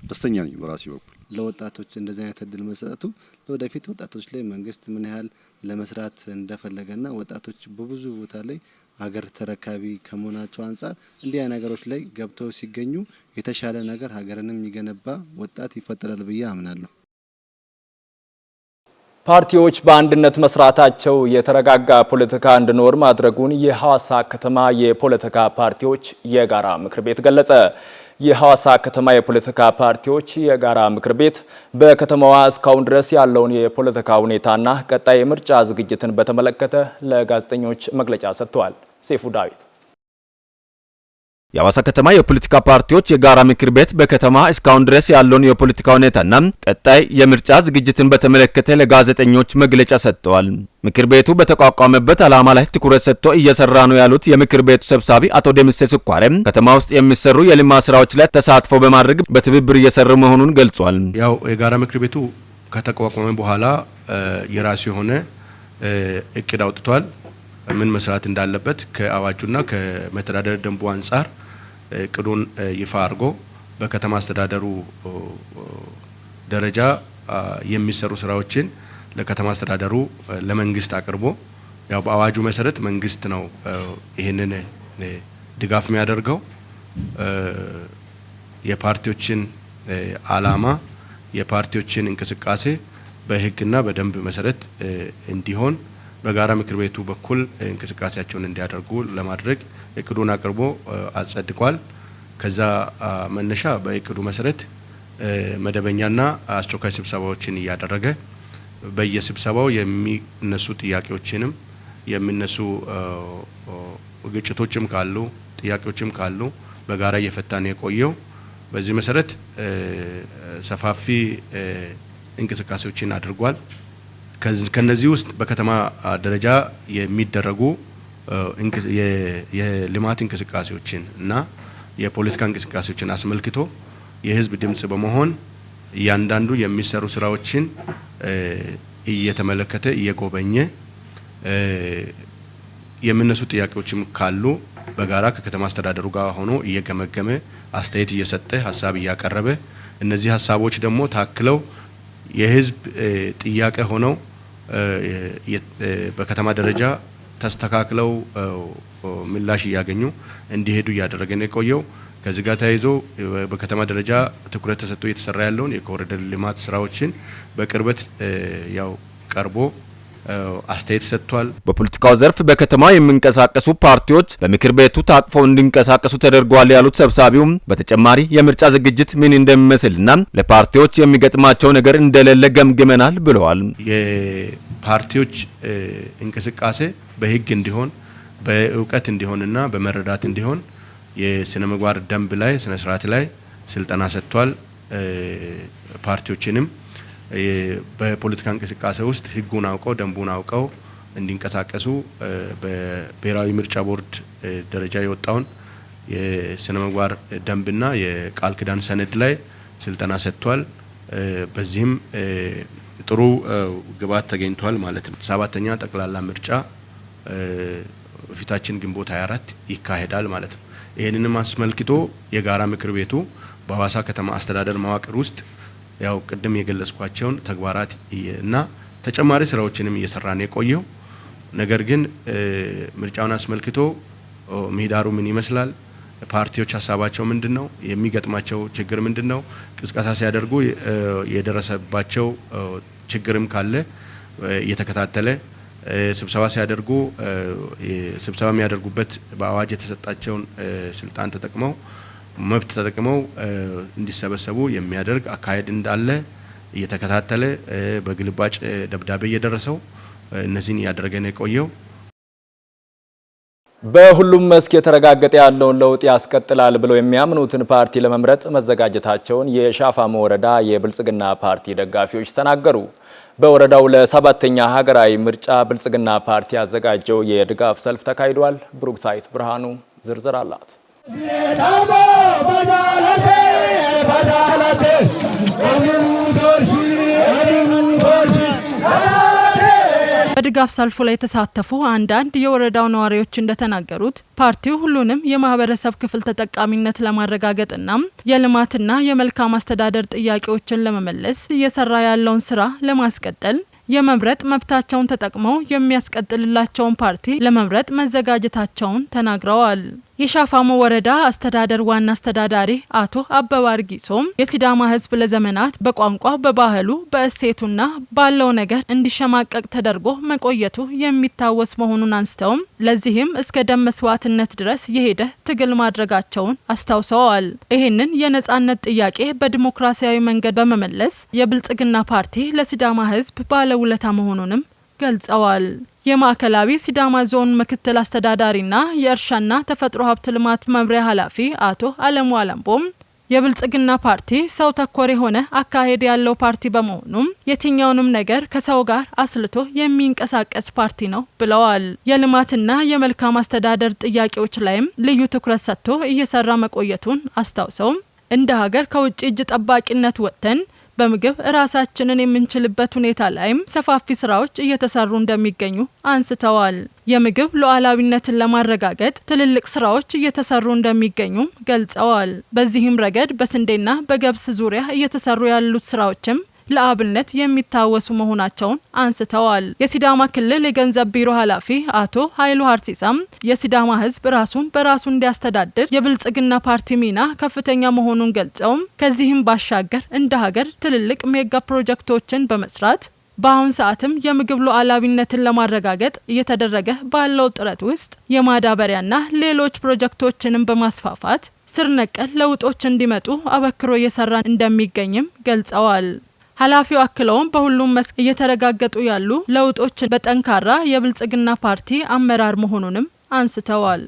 ደስተኛ ነኝ በራሴ በኩል። ለወጣቶች እንደዚህ አይነት እድል መሰጠቱ ለወደፊት ወጣቶች ላይ መንግስት ምን ያህል ለመስራት እንደፈለገና ወጣቶች በብዙ ቦታ ላይ ሀገር ተረካቢ ከመሆናቸው አንጻር እንዲህ አይነት ነገሮች ላይ ገብተው ሲገኙ የተሻለ ነገር ሀገርንም የሚገነባ ወጣት ይፈጠራል ብዬ አምናለሁ። ፓርቲዎች በአንድነት መስራታቸው የተረጋጋ ፖለቲካ እንዲኖር ማድረጉን የሐዋሳ ከተማ የፖለቲካ ፓርቲዎች የጋራ ምክር ቤት ገለጸ። የሐዋሳ ከተማ የፖለቲካ ፓርቲዎች የጋራ ምክር ቤት በከተማዋ እስካሁን ድረስ ያለውን የፖለቲካ ሁኔታና ቀጣይ የምርጫ ዝግጅትን በተመለከተ ለጋዜጠኞች መግለጫ ሰጥተዋል። ሰይፉ ዳዊት። የሐዋሳ ከተማ የፖለቲካ ፓርቲዎች የጋራ ምክር ቤት በከተማ እስካሁን ድረስ ያለውን የፖለቲካ ሁኔታና ቀጣይ የምርጫ ዝግጅትን በተመለከተ ለጋዜጠኞች መግለጫ ሰጥተዋል። ምክር ቤቱ በተቋቋመበት ዓላማ ላይ ትኩረት ሰጥቶ እየሰራ ነው ያሉት የምክር ቤቱ ሰብሳቢ አቶ ደምሴ ስኳሬም ከተማ ውስጥ የሚሰሩ የልማት ስራዎች ላይ ተሳትፎ በማድረግ በትብብር እየሰሩ መሆኑን ገልጿል። ያው የጋራ ምክር ቤቱ ከተቋቋመ በኋላ የራሱ የሆነ እቅድ አውጥቷል። ምን መስራት እንዳለበት ከአዋጁና ከመተዳደሪያ ደንቡ አንጻር እቅዱን ይፋ አድርጎ በከተማ አስተዳደሩ ደረጃ የሚሰሩ ስራዎችን ለከተማ አስተዳደሩ ለመንግስት አቅርቦ ያው በአዋጁ መሰረት መንግስት ነው ይሄንን ድጋፍ የሚያደርገው። የፓርቲዎችን ዓላማ የፓርቲዎችን እንቅስቃሴ በህግና በደንብ መሰረት እንዲሆን በጋራ ምክር ቤቱ በኩል እንቅስቃሴያቸውን እንዲያደርጉ ለማድረግ እቅዱን አቅርቦ አጸድቋል። ከዛ መነሻ በእቅዱ መሰረት መደበኛና አስቸኳይ ስብሰባዎችን እያደረገ በየስብሰባው የሚነሱ ጥያቄዎችንም የሚነሱ ግጭቶችም ካሉ ጥያቄዎችም ካሉ በጋራ እየፈታን የቆየው። በዚህ መሰረት ሰፋፊ እንቅስቃሴዎችን አድርጓል። ከነዚህ ውስጥ በከተማ ደረጃ የሚደረጉ የልማት እንቅስቃሴዎችን እና የፖለቲካ እንቅስቃሴዎችን አስመልክቶ የህዝብ ድምጽ በመሆን እያንዳንዱ የሚሰሩ ስራዎችን እየተመለከተ እየጎበኘ የሚነሱ ጥያቄዎችም ካሉ በጋራ ከከተማ አስተዳደሩ ጋር ሆኖ እየገመገመ አስተያየት እየሰጠ ሀሳብ እያቀረበ እነዚህ ሀሳቦች ደግሞ ታክለው የህዝብ ጥያቄ ሆነው በከተማ ደረጃ ተስተካክለው ምላሽ እያገኙ እንዲሄዱ እያደረገ ነው የቆየው። ከዚህ ጋር ተያይዞ በከተማ ደረጃ ትኩረት ተሰጥቶ እየተሰራ ያለውን የኮሪደር ልማት ስራዎችን በቅርበት ያው ቀርቦ አስተያየት ሰጥቷል። በፖለቲካው ዘርፍ በከተማ የሚንቀሳቀሱ ፓርቲዎች በምክር ቤቱ ታቅፈው እንዲንቀሳቀሱ ተደርጓል ያሉት ሰብሳቢውም በተጨማሪ የምርጫ ዝግጅት ምን እንደሚመስልና ለፓርቲዎች የሚገጥማቸው ነገር እንደሌለ ገምግመናል ብለዋል። የፓርቲዎች እንቅስቃሴ በህግ እንዲሆን በእውቀት እንዲሆንና በመረዳት እንዲሆን የስነ ምግባር ደንብ ላይ ስነ ስርዓት ላይ ስልጠና ሰጥቷል። ፓርቲዎችንም በፖለቲካ እንቅስቃሴ ውስጥ ህጉን አውቀው ደንቡን አውቀው እንዲንቀሳቀሱ በብሔራዊ ምርጫ ቦርድ ደረጃ የወጣውን የስነ ምግባር ደንብና የቃል ኪዳን ሰነድ ላይ ስልጠና ሰጥቷል። በዚህም ጥሩ ግብዓት ተገኝቷል ማለት ነው። 7ኛ ጠቅላላ ምርጫ ፊታችን ግንቦት 24 ይካሄዳል ማለት ነው። ይሄንንም አስመልክቶ የጋራ ምክር ቤቱ በሐዋሳ ከተማ አስተዳደር መዋቅር ውስጥ ያው ቅድም የገለጽኳቸውን ተግባራት እና ተጨማሪ ስራዎችንም እየሰራ ነው የቆየው። ነገር ግን ምርጫውን አስመልክቶ ምህዳሩ ምን ይመስላል፣ ፓርቲዎች ሀሳባቸው ምንድነው፣ የሚገጥማቸው ችግር ምንድነው፣ ቅስቀሳ ሲያደርጉ የደረሰባቸው ችግርም ካለ እየተከታተለ ስብሰባ ሲያደርጉ ስብሰባ የሚያደርጉበት በአዋጅ የተሰጣቸውን ስልጣን ተጠቅመው መብት ተጠቅመው እንዲሰበሰቡ የሚያደርግ አካሄድ እንዳለ እየተከታተለ በግልባጭ ደብዳቤ እየደረሰው እነዚህን እያደረገ ነው የቆየው። በሁሉም መስክ የተረጋገጠ ያለውን ለውጥ ያስቀጥላል ብለው የሚያምኑትን ፓርቲ ለመምረጥ መዘጋጀታቸውን የሻፋሞ ወረዳ የብልጽግና ፓርቲ ደጋፊዎች ተናገሩ። በወረዳው ለ7ኛ ሀገራዊ ምርጫ ብልጽግና ፓርቲ ያዘጋጀው የድጋፍ ሰልፍ ተካሂዷል። ብሩክታይት ብርሃኑ ዝርዝር አላት። በድጋፍ ሰልፉ ላይ የተሳተፉ አንዳንድ የወረዳው ነዋሪዎች እንደተናገሩት ፓርቲው ሁሉንም የማህበረሰብ ክፍል ተጠቃሚነት ለማረጋገጥና የልማትና የመልካም አስተዳደር ጥያቄዎችን ለመመለስ እየሰራ ያለውን ስራ ለማስቀጠል የመምረጥ መብታቸውን ተጠቅመው የሚያስቀጥልላቸውን ፓርቲ ለመምረጥ መዘጋጀታቸውን ተናግረዋል። የሻፋሞ ወረዳ አስተዳደር ዋና አስተዳዳሪ አቶ አበባ አርጊሶም የሲዳማ ሕዝብ ለዘመናት በቋንቋ በባህሉ በእሴቱና ባለው ነገር እንዲሸማቀቅ ተደርጎ መቆየቱ የሚታወስ መሆኑን አንስተውም ለዚህም እስከ ደም መስዋዕትነት ድረስ የሄደ ትግል ማድረጋቸውን አስታውሰዋል። ይህንን የነጻነት ጥያቄ በዲሞክራሲያዊ መንገድ በመመለስ የብልጽግና ፓርቲ ለሲዳማ ሕዝብ ባለውለታ መሆኑንም ገልጸዋል። የማዕከላዊ ሲዳማ ዞን ምክትል አስተዳዳሪና የእርሻና ተፈጥሮ ሀብት ልማት መምሪያ ኃላፊ አቶ አለሙ አለምቦም የብልጽግና ፓርቲ ሰው ተኮር የሆነ አካሄድ ያለው ፓርቲ በመሆኑም የትኛውንም ነገር ከሰው ጋር አስልቶ የሚንቀሳቀስ ፓርቲ ነው ብለዋል። የልማትና የመልካም አስተዳደር ጥያቄዎች ላይም ልዩ ትኩረት ሰጥቶ እየሰራ መቆየቱን አስታውሰውም እንደ ሀገር ከውጭ እጅ ጠባቂነት ወጥተን በምግብ ራሳችንን የምንችልበት ሁኔታ ላይም ሰፋፊ ስራዎች እየተሰሩ እንደሚገኙ አንስተዋል። የምግብ ሉዓላዊነትን ለማረጋገጥ ትልልቅ ስራዎች እየተሰሩ እንደሚገኙም ገልጸዋል። በዚህም ረገድ በስንዴና በገብስ ዙሪያ እየተሰሩ ያሉት ስራዎችም ለአብነት የሚታወሱ መሆናቸውን አንስተዋል። የሲዳማ ክልል የገንዘብ ቢሮ ኃላፊ አቶ ኃይሉ ሀርሲሳም የሲዳማ ሕዝብ ራሱን በራሱ እንዲያስተዳድር የብልጽግና ፓርቲ ሚና ከፍተኛ መሆኑን ገልጸውም ከዚህም ባሻገር እንደ ሀገር ትልልቅ ሜጋ ፕሮጀክቶችን በመስራት በአሁን ሰዓትም የምግብ ሉዓላዊነትን ለማረጋገጥ እየተደረገ ባለው ጥረት ውስጥ የማዳበሪያና ሌሎች ፕሮጀክቶችንም በማስፋፋት ስር ነቀል ለውጦች እንዲመጡ አበክሮ እየሰራ እንደሚገኝም ገልጸዋል። ኃላፊው አክለውም በሁሉም መስክ እየተረጋገጡ ያሉ ለውጦችን በጠንካራ የብልጽግና ፓርቲ አመራር መሆኑንም አንስተዋል።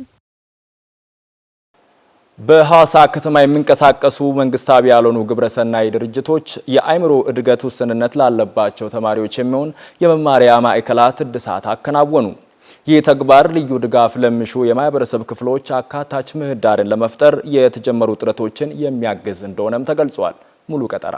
በሐዋሳ ከተማ የሚንቀሳቀሱ መንግስታዊ ያልሆኑ ግብረሰናይ ድርጅቶች የአእምሮ እድገት ውስንነት ላለባቸው ተማሪዎች የሚሆን የመማሪያ ማዕከላት እድሳት አከናወኑ። ይህ ተግባር ልዩ ድጋፍ ለሚሹ የማህበረሰብ ክፍሎች አካታች ምህዳርን ለመፍጠር የተጀመሩ ጥረቶችን የሚያግዝ እንደሆነም ተገልጿል። ሙሉ ቀጠራ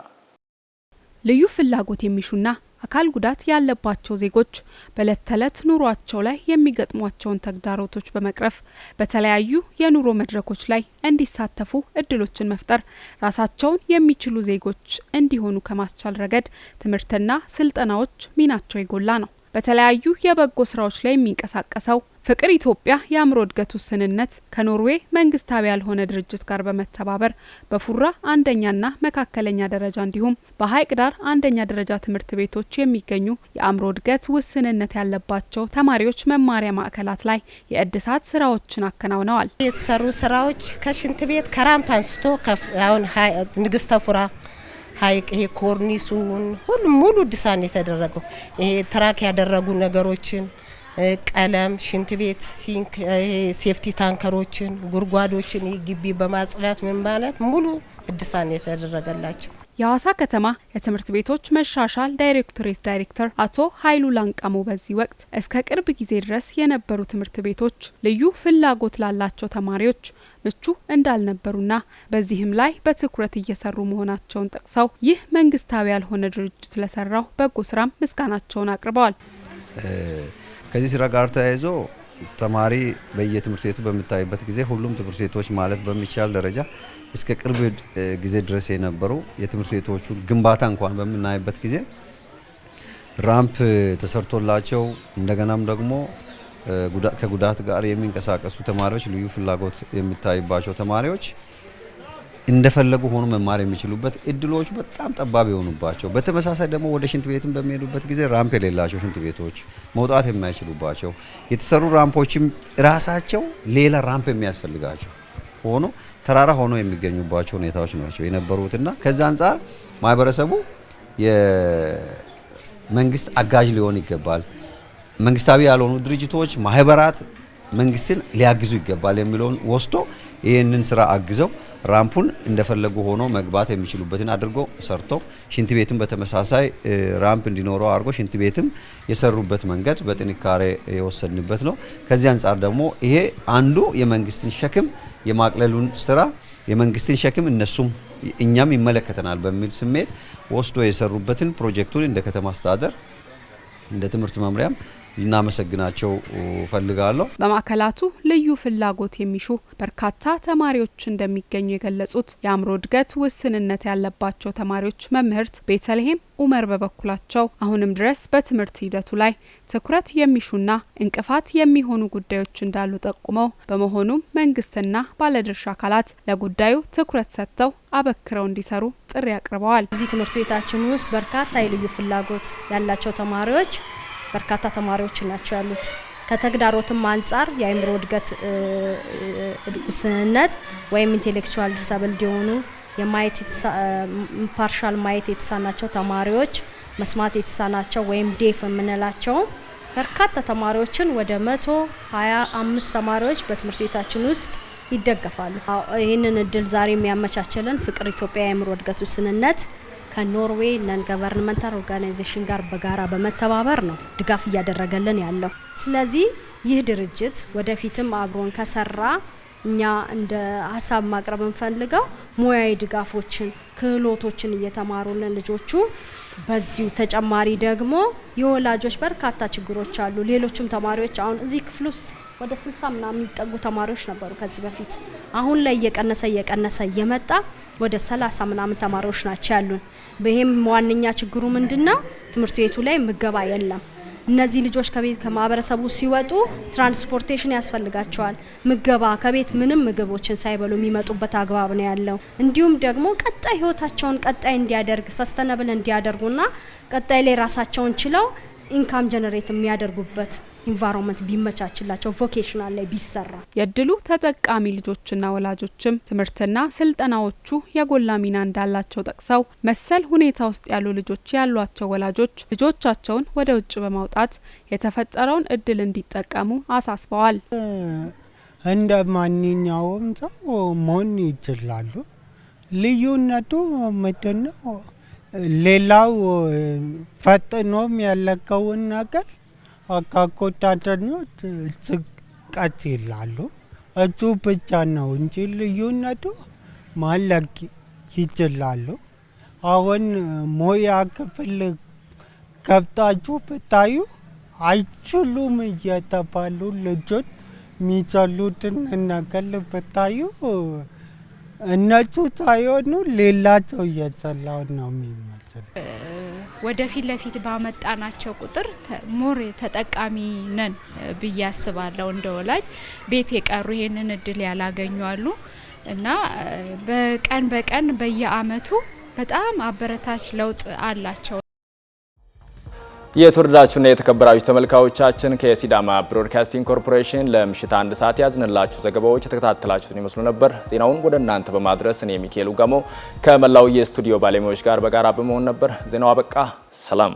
ልዩ ፍላጎት የሚሹና አካል ጉዳት ያለባቸው ዜጎች በዕለት ተዕለት ኑሯቸው ላይ የሚገጥሟቸውን ተግዳሮቶች በመቅረፍ በተለያዩ የኑሮ መድረኮች ላይ እንዲሳተፉ እድሎችን መፍጠር ራሳቸውን የሚችሉ ዜጎች እንዲሆኑ ከማስቻል ረገድ ትምህርትና ስልጠናዎች ሚናቸው የጎላ ነው። በተለያዩ የበጎ ስራዎች ላይ የሚንቀሳቀሰው ፍቅር ኢትዮጵያ የአእምሮ እድገት ውስንነት ከኖርዌይ መንግስታዊ ያልሆነ ድርጅት ጋር በመተባበር በፉራ አንደኛና መካከለኛ ደረጃ እንዲሁም በሀይቅ ዳር አንደኛ ደረጃ ትምህርት ቤቶች የሚገኙ የአእምሮ እድገት ውስንነት ያለባቸው ተማሪዎች መማሪያ ማዕከላት ላይ የእድሳት ስራዎችን አከናውነዋል። የተሰሩ ስራዎች ከሽንት ቤት ከራምፕ አንስቶ አሁን ንግስተ ፉራ ሀይቅ ይሄ ኮርኒሱን ሁሉም ሙሉ እድሳት የተደረገው ይሄ ትራክ ያደረጉ ነገሮችን ቀለም፣ ሽንት ቤት፣ ሲንክ፣ ሴፍቲ ታንከሮችን፣ ጉርጓዶችን ግቢ በማጽዳት ምን ማለት ሙሉ እድሳት የተደረገላቸው። የሐዋሳ ከተማ የትምህርት ቤቶች መሻሻል ዳይሬክቶሬት ዳይሬክተር አቶ ኃይሉ ላንቃሞ በዚህ ወቅት እስከ ቅርብ ጊዜ ድረስ የነበሩ ትምህርት ቤቶች ልዩ ፍላጎት ላላቸው ተማሪዎች ምቹ እንዳልነበሩና በዚህም ላይ በትኩረት እየሰሩ መሆናቸውን ጠቅሰው ይህ መንግስታዊ ያልሆነ ድርጅት ስለሰራው በጎ ስራም ምስጋናቸውን አቅርበዋል። ከዚህ ስራ ጋር ተያይዞ ተማሪ በየትምህርት ቤቱ በሚታይበት ጊዜ ሁሉም ትምህርት ቤቶች ማለት በሚቻል ደረጃ እስከ ቅርብ ጊዜ ድረስ የነበሩ የትምህርት ቤቶቹ ግንባታ እንኳን በምናይበት ጊዜ ራምፕ ተሰርቶላቸው እንደገናም ደግሞ ከጉዳት ጋር የሚንቀሳቀሱ ተማሪዎች ልዩ ፍላጎት የሚታይባቸው ተማሪዎች እንደፈለጉ ሆኖ መማር የሚችሉበት እድሎች በጣም ጠባብ የሆኑባቸው፣ በተመሳሳይ ደግሞ ወደ ሽንት ቤትም በሚሄዱበት ጊዜ ራምፕ የሌላቸው ሽንት ቤቶች መውጣት የማይችሉባቸው የተሰሩ ራምፖችም ራሳቸው ሌላ ራምፕ የሚያስፈልጋቸው ሆኖ ተራራ ሆኖ የሚገኙባቸው ሁኔታዎች ናቸው የነበሩትና ከዛ አንጻር ማህበረሰቡ የመንግስት አጋዥ ሊሆን ይገባል፣ መንግስታዊ ያልሆኑ ድርጅቶች ማህበራት መንግስትን ሊያግዙ ይገባል የሚለውን ወስዶ ይህንን ስራ አግዘው ራምፑን እንደፈለጉ ሆኖ መግባት የሚችሉበትን አድርጎ ሰርቶ ሽንት ቤትም በተመሳሳይ ራምፕ እንዲኖረው አድርጎ ሽንት ቤትም የሰሩበት መንገድ በጥንካሬ የወሰድንበት ነው። ከዚህ አንጻር ደግሞ ይሄ አንዱ የመንግስትን ሸክም የማቅለሉን ስራ የመንግስትን ሸክም እነሱም እኛም ይመለከተናል በሚል ስሜት ወስዶ የሰሩበትን ፕሮጀክቱን እንደ ከተማ አስተዳደር እንደ ትምህርት መምሪያም ልናመሰግናቸው ፈልጋለሁ። በማዕከላቱ ልዩ ፍላጎት የሚሹ በርካታ ተማሪዎች እንደሚገኙ የገለጹት የአእምሮ እድገት ውስንነት ያለባቸው ተማሪዎች መምህርት ቤተልሔም ኡመር በበኩላቸው አሁንም ድረስ በትምህርት ሂደቱ ላይ ትኩረት የሚሹና እንቅፋት የሚሆኑ ጉዳዮች እንዳሉ ጠቁመው በመሆኑም መንግስትና ባለድርሻ አካላት ለጉዳዩ ትኩረት ሰጥተው አበክረው እንዲሰሩ ጥሪ አቅርበዋል። እዚህ ትምህርት ቤታችን ውስጥ በርካታ የልዩ ፍላጎት ያላቸው ተማሪዎች በርካታ ተማሪዎች ናቸው ያሉት። ከተግዳሮትም አንጻር የአእምሮ እድገት ውስንነት ወይም ኢንቴሌክቹዋል ዲሳብልድ የሆኑ የማየት ፓርሻል ማየት የተሳናቸው ተማሪዎች፣ መስማት የተሳናቸው ወይም ዴፍ የምንላቸው በርካታ ተማሪዎችን ወደ 125 ተማሪዎች በትምህርት ቤታችን ውስጥ ይደገፋሉ። ይህንን እድል ዛሬ የሚያመቻችልን ፍቅር ኢትዮጵያ የአእምሮ እድገት ውስንነት ከኖርዌይ ነን ገቨርንመንታል ኦርጋናይዜሽን ጋር በጋራ በመተባበር ነው ድጋፍ እያደረገልን ያለው። ስለዚህ ይህ ድርጅት ወደፊትም አብሮን ከሰራ እኛ እንደ ሀሳብ ማቅረብ እንፈልገው ሙያዊ ድጋፎችን፣ ክህሎቶችን እየተማሩልን ልጆቹ በዚሁ ተጨማሪ ደግሞ የወላጆች በርካታ ችግሮች አሉ። ሌሎችም ተማሪዎች አሁን እዚህ ክፍል ውስጥ ወደ 60 ምናምን የሚጠጉ ተማሪዎች ነበሩ ከዚህ በፊት። አሁን ላይ እየቀነሰ እየመጣ ወደ 30 ምናምን ተማሪዎች ናቸው ያሉን። በይሄም ዋነኛ ችግሩ ምንድነው? ትምህርት ቤቱ ላይ ምገባ የለም። እነዚህ ልጆች ከቤት ከማህበረሰቡ ሲወጡ ትራንስፖርቴሽን ያስፈልጋቸዋል። ምገባ ከቤት ምንም ምግቦችን ሳይበሉ የሚመጡበት አግባብ ነው ያለው። እንዲሁም ደግሞ ቀጣይ ህይወታቸውን ቀጣይ እንዲያደርግ ሰስተነብል እንዲያደርጉና ቀጣይ ላይ ራሳቸውን ችለው ኢንካም ጀነሬት የሚያደርጉበት ኢንቫይሮንመንት ቢመቻችላቸው ቮኬሽናል ላይ ቢሰራ የእድሉ ተጠቃሚ ልጆችና ወላጆችም ትምህርትና ስልጠናዎቹ የጎላ ሚና እንዳላቸው ጠቅሰው መሰል ሁኔታ ውስጥ ያሉ ልጆች ያሏቸው ወላጆች ልጆቻቸውን ወደ ውጭ በማውጣት የተፈጠረውን እድል እንዲጠቀሙ አሳስበዋል። እንደ ማንኛውም ሰው መሆን ይችላሉ። ልዩነቱ ምንድነው? ሌላው ፈጥኖም ያለቀውን ነገር አካኮታተኞች ዝቀት ይላሉ። እሱ ብቻ ነው እንጂ ልዩነቱ ማለቅ ይችላሉ። አሁን ሙያ ክፍል ገብታችሁ ብታዩ አይችሉም እየተባሉ ልጆች የሚሰሉትን ነገር ብታዩ እነሱ ሳይሆኑ ሌላ ሰው እየሰላው ነው የሚመስል። ወደፊት ለፊት ባመጣናቸው ቁጥር ሞር ተጠቃሚ ነን ብዬ አስባለሁ። እንደ ወላጅ ቤት የቀሩ ይሄንን እድል ያላገኙ አሉ እና በቀን በቀን በየአመቱ በጣም አበረታች ለውጥ አላቸው። የተወደዳችሁና የተከበራችሁ ተመልካቾቻችን ከሲዳማ ብሮድካስቲንግ ኮርፖሬሽን ለምሽት 1 ሰዓት ያዝንላችሁ ዘገባዎች የተከታተላችሁትን ይመስሉ ነበር። ዜናውን ወደ እናንተ በማድረስ እኔ ሚካኤል ጋሞ ከመላው የስቱዲዮ ባለሙያዎች ጋር በጋራ በመሆን ነበር። ዜናው አበቃ። ሰላም።